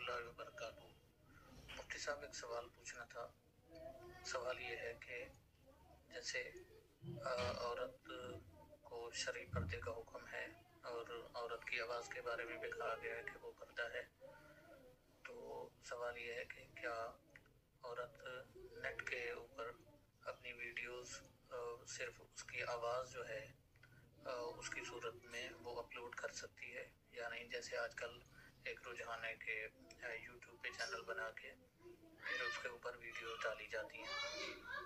रहमतुल्लाहि व बरकातहू। मुफ्ती साहब एक सवाल पूछना था। सवाल ये है कि जैसे औरत को शरई पर्दे का हुक्म है और औरत की आवाज़ के बारे में भी कहा गया है कि वो पर्दा है, तो सवाल ये है कि क्या औरत नेट के ऊपर अपनी वीडियोस सिर्फ उसकी आवाज़ जो है उसकी सूरत में वो अपलोड कर सकती है या नहीं? जैसे आजकल एक रुझान है कि यूट्यूब पे चैनल बना के फिर उसके ऊपर वीडियो डाली जाती हैं,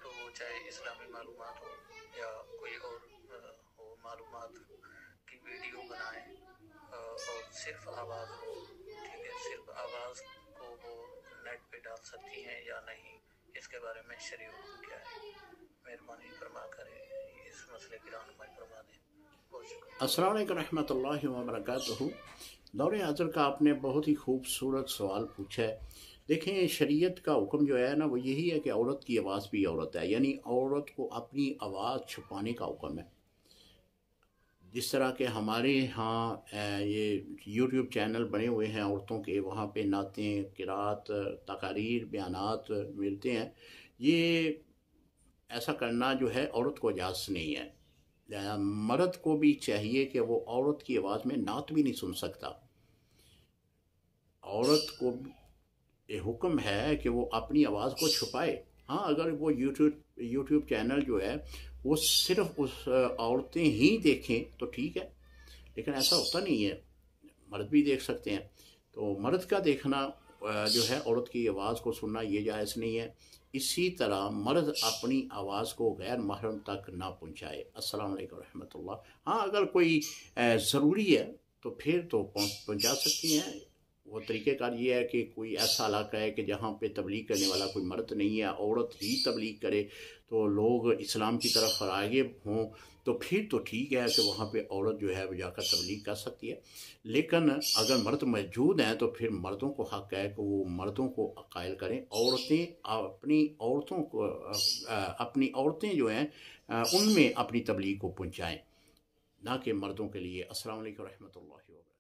तो वो चाहे इस्लामी मालूमात हो या कोई और हो मालूमात की वीडियो बनाए और सिर्फ आवाज़ हो, ठीक है, सिर्फ आवाज़ को वो नेट पे डाल सकती हैं या नहीं? इसके बारे में शरीय हुक्म क्या है? मेहरबानी फरमा कर इस मसले की रहनुमाई फरमा दें। अस्सलाम वालेकुम रहमतुल्लाहि व बरकातहू। दौरे हाज़िर का आपने बहुत ही खूबसूरत सवाल पूछा है। देखें, शरीयत का हुक्म जो है ना वो यही है कि औरत की आवाज़ भी औरत है, यानी औरत को अपनी आवाज़ छुपाने का हुक्म है। जिस तरह के हमारे यहाँ ये यूट्यूब चैनल बने हुए हैं औरतों के, वहाँ पे नातें, किरात, तकारीर, बयानात मिलते हैं, ये ऐसा करना जो है औरत को इजाज़त नहीं है। मर्द को भी चाहिए कि वो औरत की आवाज़ में नात भी नहीं सुन सकता। औरत को ये हुक्म है कि वो अपनी आवाज़ को छुपाए। हाँ, अगर वो यूट्यूब चैनल जो है वो सिर्फ उस औरतें ही देखें तो ठीक है, लेकिन ऐसा होता नहीं है, मर्द भी देख सकते हैं। तो मर्द का देखना जो है औरत की आवाज़ को सुनना ये जायज़ नहीं है। इसी तरह मर्द अपनी आवाज़ को गैर महरम तक ना पहुँचाए। अस्सलाम वालेकुम रहमतुल्लाह। हाँ, अगर कोई ज़रूरी है तो फिर तो पहुँचा सकती हैं। वो तरीक़ेकार ये है कि कोई ऐसा इलाका है कि जहाँ पे तबलीग करने वाला कोई मर्द नहीं है, औरत ही तबलीग करे, तो लोग इस्लाम की तरफ राग़िब हों, तो फिर तो ठीक है कि वहाँ पे औरत जो है वो जाकर तबलीग कर सकती है। लेकिन अगर मर्द मौजूद हैं तो फिर मर्दों को हक़ है कि वो मर्दों को कायल करें। औरतें अपनी औरतें जो हैं उनमें अपनी तबलीग को पहुँचाएँ, ना कि मर्दों के लिए। अस्सलाम वालेकुम रहमतुल्लाहि व बरकातहू।